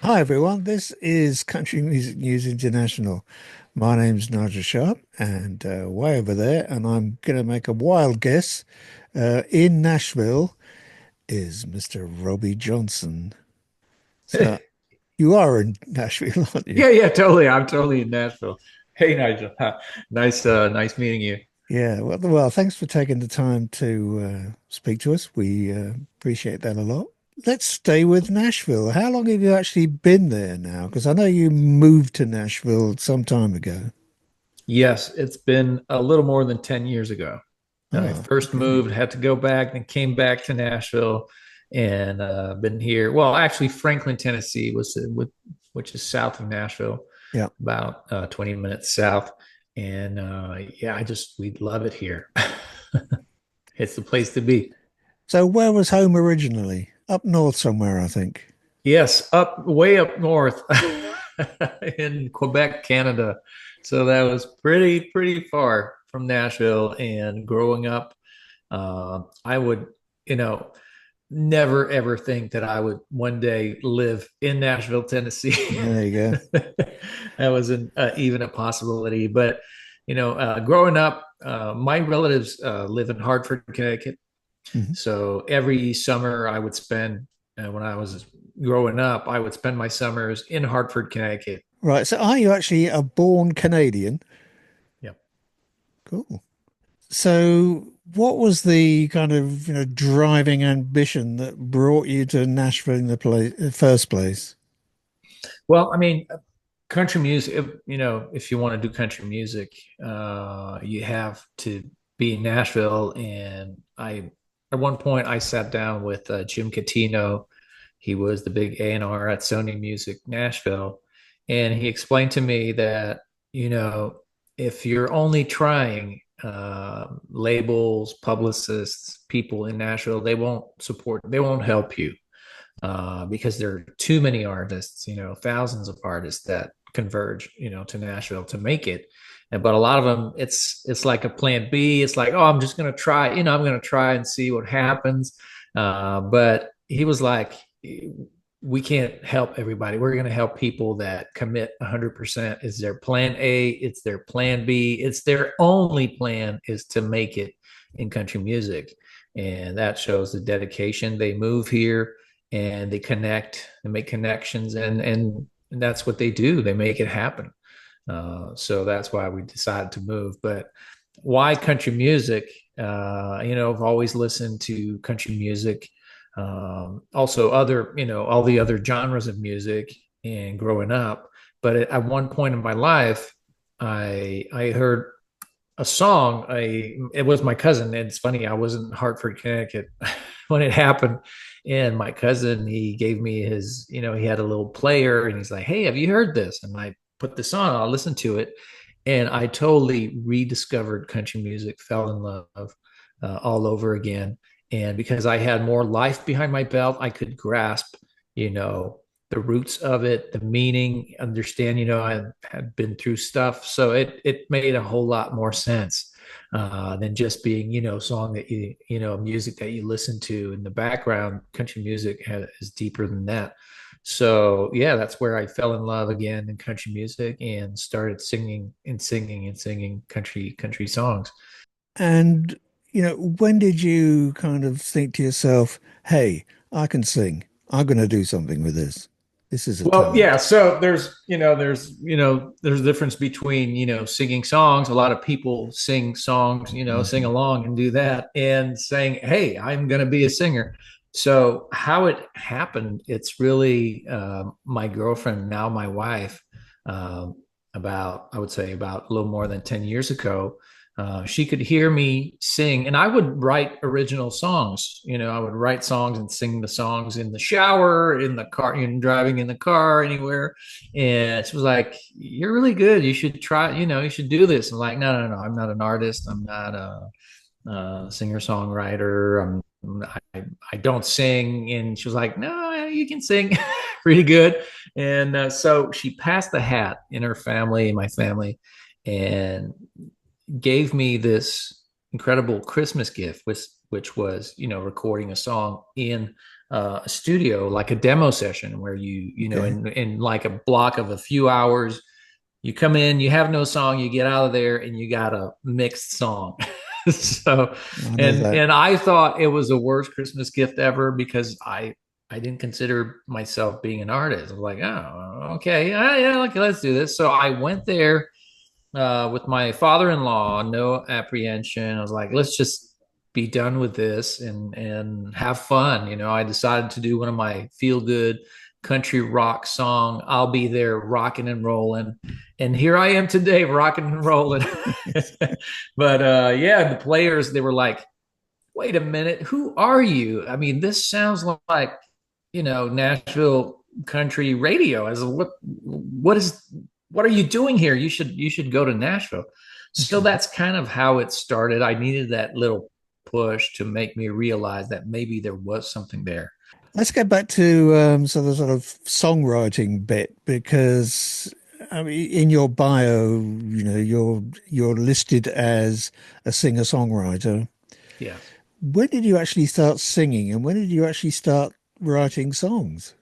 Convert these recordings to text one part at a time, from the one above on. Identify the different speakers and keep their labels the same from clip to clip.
Speaker 1: Hi everyone, this is Country Music News International. My name's Nigel Sharpe, and way over there, and I'm going to make a wild guess. In Nashville is Mr. Robbie Johnson. So you are in Nashville, aren't you?
Speaker 2: Yeah, totally. I'm totally in Nashville. Hey, Nigel. Nice meeting you.
Speaker 1: Yeah, well, thanks for taking the time to speak to us. We appreciate that a lot. Let's stay with Nashville. How long have you actually been there now? Because I know you moved to Nashville some time ago.
Speaker 2: Yes, it's been a little more than 10 years ago. I
Speaker 1: Oh,
Speaker 2: first
Speaker 1: okay.
Speaker 2: moved, had to go back, then came back to Nashville and been here. Well, actually, Franklin, Tennessee which is south of Nashville,
Speaker 1: Yeah.
Speaker 2: about 20 minutes south. And yeah, we love it here. It's the place to be.
Speaker 1: So where was home originally? Up north somewhere, I think.
Speaker 2: Yes, way up north in Quebec, Canada. So that was pretty far from Nashville. And growing up, I would, you know, never ever think that I would one day live in Nashville, Tennessee.
Speaker 1: There you go.
Speaker 2: That wasn't even a possibility. But growing up, my relatives live in Hartford, Connecticut.
Speaker 1: Mhm.
Speaker 2: So every summer I would spend, when I was growing up, I would spend my summers in Hartford, Connecticut.
Speaker 1: Right. So are you actually a born Canadian?
Speaker 2: Yep.
Speaker 1: Cool. So what was the kind of, driving ambition that brought you to Nashville in the first place?
Speaker 2: Well, I mean, country music, if you want to do country music, you have to be in Nashville. And at one point, I sat down with Jim Catino. He was the big A&R at Sony Music Nashville. And he explained to me that, you know, if you're only trying, labels, publicists, people in Nashville, they won't help you, because there are too many artists, thousands of artists that converge, to Nashville to make it. But a lot of them, it's like a plan B. It's like, oh, I'm just gonna try, I'm gonna try and see what happens. But he was like, we can't help everybody. We're going to help people that commit 100%. Is their plan A, it's their plan B, it's their only plan is to make it in country music. And that shows the dedication. They move here and they connect and make connections, and that's what they do. They make it happen. So that's why we decided to move. But why country music? I've always listened to country music, also other, all the other genres of music, and growing up. But at one point in my life, I heard a song. It was my cousin. And it's funny, I was in Hartford, Connecticut when it happened. And my cousin, he gave me his, he had a little player, and he's like, "Hey, have you heard this?" And I put this on, I'll listen to it. And I totally rediscovered country music, fell in love all over again. And because I had more life behind my belt, I could grasp, you know, the roots of it, the meaning, understand, I had been through stuff. So it made a whole lot more sense than just being, song that music that you listen to in the background. Country music is deeper than that. So yeah, that's where I fell in love again in country music and started singing country songs.
Speaker 1: And, when did you kind of think to yourself, hey, I can sing. I'm going to do something with this. This is a
Speaker 2: Well, yeah.
Speaker 1: talent.
Speaker 2: So there's a difference between, singing songs. A lot of people sing songs, sing
Speaker 1: Mhm.
Speaker 2: along and do that, and saying, "Hey, I'm going to be a singer." So how it happened, it's really my girlfriend, now my wife, um, I would say about a little more than 10 years ago. She could hear me sing, and I would write original songs. I would write songs and sing the songs in the shower, in the car, driving in the car, anywhere. And she was like, "You're really good. You should try. You should do this." I'm like, "No, no, no. I'm not an artist. I'm not a singer songwriter. I don't sing." And she was like, "No, you can sing pretty good." And so she passed the hat in her family, my family, and gave me this incredible Christmas gift, which was, recording a song in a studio, like a demo session where you know,
Speaker 1: Okay.
Speaker 2: in like a block of a few hours, you come in, you have no song, you get out of there, and you got a mixed song. So,
Speaker 1: I know that.
Speaker 2: and I thought it was the worst Christmas gift ever because I didn't consider myself being an artist. I was like, oh, okay, yeah, okay, let's do this. So I went there with my father-in-law, no apprehension. I was like, let's just be done with this and have fun. You know, I decided to do one of my feel-good country rock song. I'll be there rocking and rolling. And here I am today, rocking and rolling. But yeah, the players, they were like, wait a minute, who are you? I mean, this sounds like, you know, Nashville country radio. As what is what are you doing here? You should go to Nashville. So
Speaker 1: Okay.
Speaker 2: that's kind of how it started. I needed that little push to make me realize that maybe there was something there.
Speaker 1: Let's get back to so the sort of songwriting bit because I mean, in your bio, you're listed as a singer-songwriter.
Speaker 2: Yes.
Speaker 1: When did you actually start singing, and when did you actually start writing songs?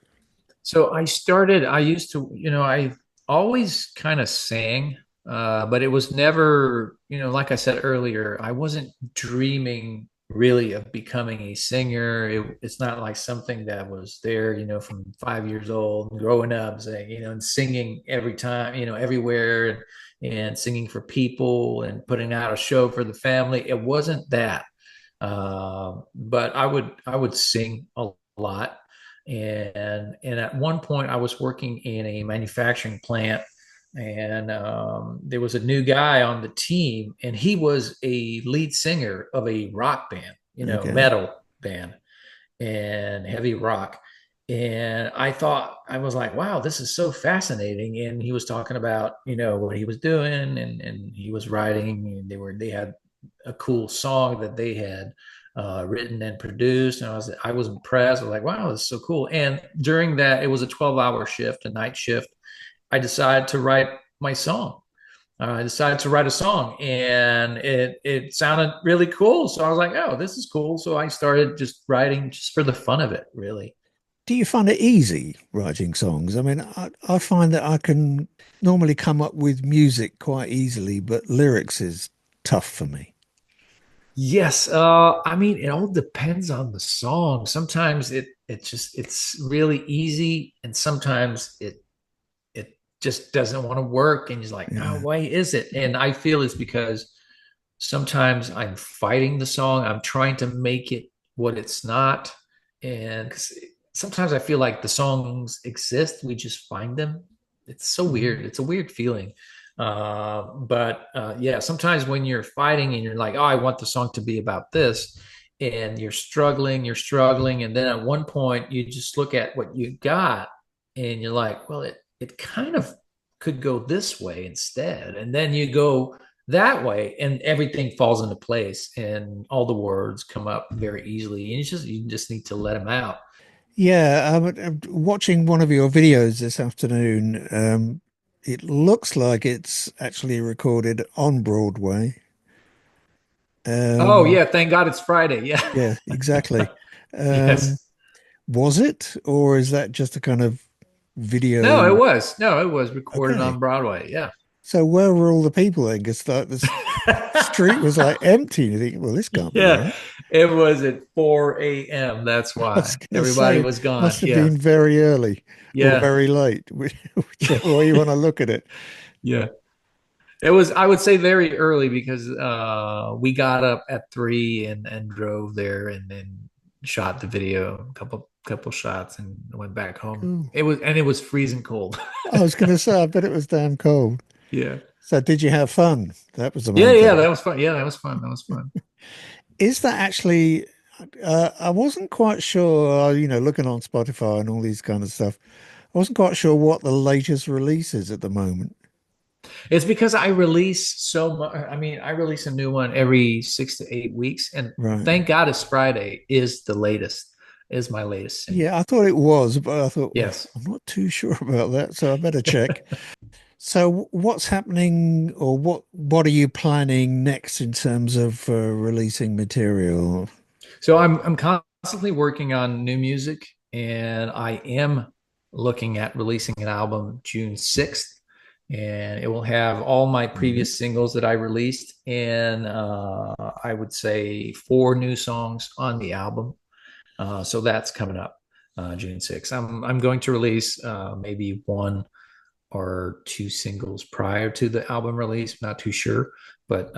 Speaker 2: So I used to, you know, I always kind of sang, but it was never, you know, like I said earlier, I wasn't dreaming really of becoming a singer. It's not like something that was there, you know, from 5 years old, growing up, saying, you know, and singing every time, you know, everywhere and singing for people and putting out a show for the family. It wasn't that. But I would sing a lot and at one point I was working in a manufacturing plant and there was a new guy on the team and he was a lead singer of a rock band, you know,
Speaker 1: Okay.
Speaker 2: metal band and heavy rock. And I thought, I was like, wow, this is so fascinating. And he was talking about, you know, what he was doing and he was writing and they had a cool song that they had written and produced. And I was impressed. I was like, wow, this is so cool. And during that, it was a 12-hour shift, a night shift. I decided to write my song. I decided to write a song and it sounded really cool. So I was like, oh, this is cool. So I started just writing just for the fun of it, really.
Speaker 1: Do you find it easy writing songs? I mean, I find that I can normally come up with music quite easily, but lyrics is tough for me.
Speaker 2: Yes, I mean it all depends on the song. Sometimes it's really easy, and sometimes it just doesn't want to work, and you're like, oh,
Speaker 1: Yeah.
Speaker 2: why is it? And I feel it's because sometimes I'm fighting the song. I'm trying to make it what it's not, and 'cause sometimes I feel like the songs exist, we just find them. It's so weird.
Speaker 1: Mm.
Speaker 2: It's a weird feeling. But yeah, sometimes when you're fighting and you're like, oh, I want the song to be about this, and you're struggling, and then at one point you just look at what you got, and you're like, well, it kind of could go this way instead, and then you go that way, and everything falls into place, and all the words come up very easily, and you just need to let them out.
Speaker 1: Yeah, I'm watching one of your videos this afternoon. It looks like it's actually recorded on Broadway.
Speaker 2: Oh
Speaker 1: Um,
Speaker 2: yeah, thank God it's Friday. Yeah.
Speaker 1: yeah, exactly. Um,
Speaker 2: Yes.
Speaker 1: was it, or is that just a kind of
Speaker 2: No,
Speaker 1: video?
Speaker 2: it was. No, it was recorded
Speaker 1: Okay.
Speaker 2: on Broadway. Yeah.
Speaker 1: So where were all the people then? Because the street was like empty. You think, well, this can't be
Speaker 2: Yeah.
Speaker 1: right.
Speaker 2: It was at 4 a.m. That's
Speaker 1: I was
Speaker 2: why
Speaker 1: going to
Speaker 2: everybody
Speaker 1: say,
Speaker 2: was gone.
Speaker 1: must have
Speaker 2: Yeah.
Speaker 1: been very early or
Speaker 2: Yeah.
Speaker 1: very late, whichever way you want to look at it.
Speaker 2: Yeah. It was, I would say very early because we got up at 3 and drove there and then shot the video, couple shots and went back home.
Speaker 1: Cool.
Speaker 2: It was freezing cold.
Speaker 1: I was going to say, I bet it was damn cold.
Speaker 2: Yeah.
Speaker 1: So did you have fun? That was the
Speaker 2: Yeah,
Speaker 1: main
Speaker 2: yeah,
Speaker 1: thing.
Speaker 2: that was fun. Yeah, that was fun. That was fun.
Speaker 1: Is that actually, I wasn't quite sure, looking on Spotify and all these kind of stuff, I wasn't quite sure what the latest release is at the moment.
Speaker 2: It's because I release so much. I mean, I release a new one every 6 to 8 weeks, and
Speaker 1: Right.
Speaker 2: thank God it's Friday is the latest, is my latest single.
Speaker 1: Yeah, I thought it was, but I thought, well,
Speaker 2: Yes.
Speaker 1: I'm not too sure about that, so I better check. So what's happening or what are you planning next in terms of releasing material?
Speaker 2: So I'm constantly working on new music, and I am looking at releasing an album June 6th. And it will have all my
Speaker 1: Mhm.
Speaker 2: previous singles that I released, and I would say four new songs on the album. So that's coming up June 6th. I'm going to release maybe one or two singles prior to the album release. Not too sure, but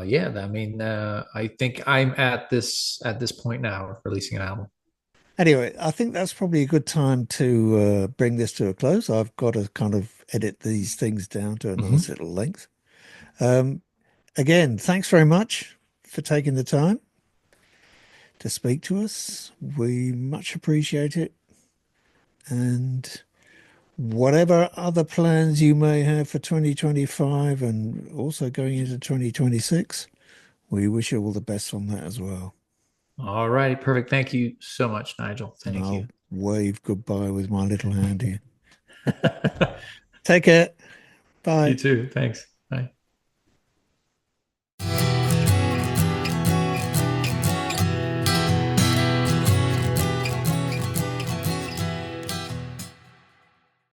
Speaker 2: yeah, I mean, I think I'm at this point now of releasing an album.
Speaker 1: Anyway, I think that's probably a good time to bring this to a close. I've got to kind of edit these things down to a nice
Speaker 2: Mhm.
Speaker 1: little length. Um, Again, thanks very much for taking the time to speak to us. We much appreciate it. And whatever other plans you may have for 2025 and also going into 2026, we wish you all the best on that as well.
Speaker 2: All right, perfect. Thank you so much, Nigel.
Speaker 1: And
Speaker 2: Thank you.
Speaker 1: I'll wave goodbye with my little hand here. Take care.
Speaker 2: You
Speaker 1: Bye.
Speaker 2: too. Thanks.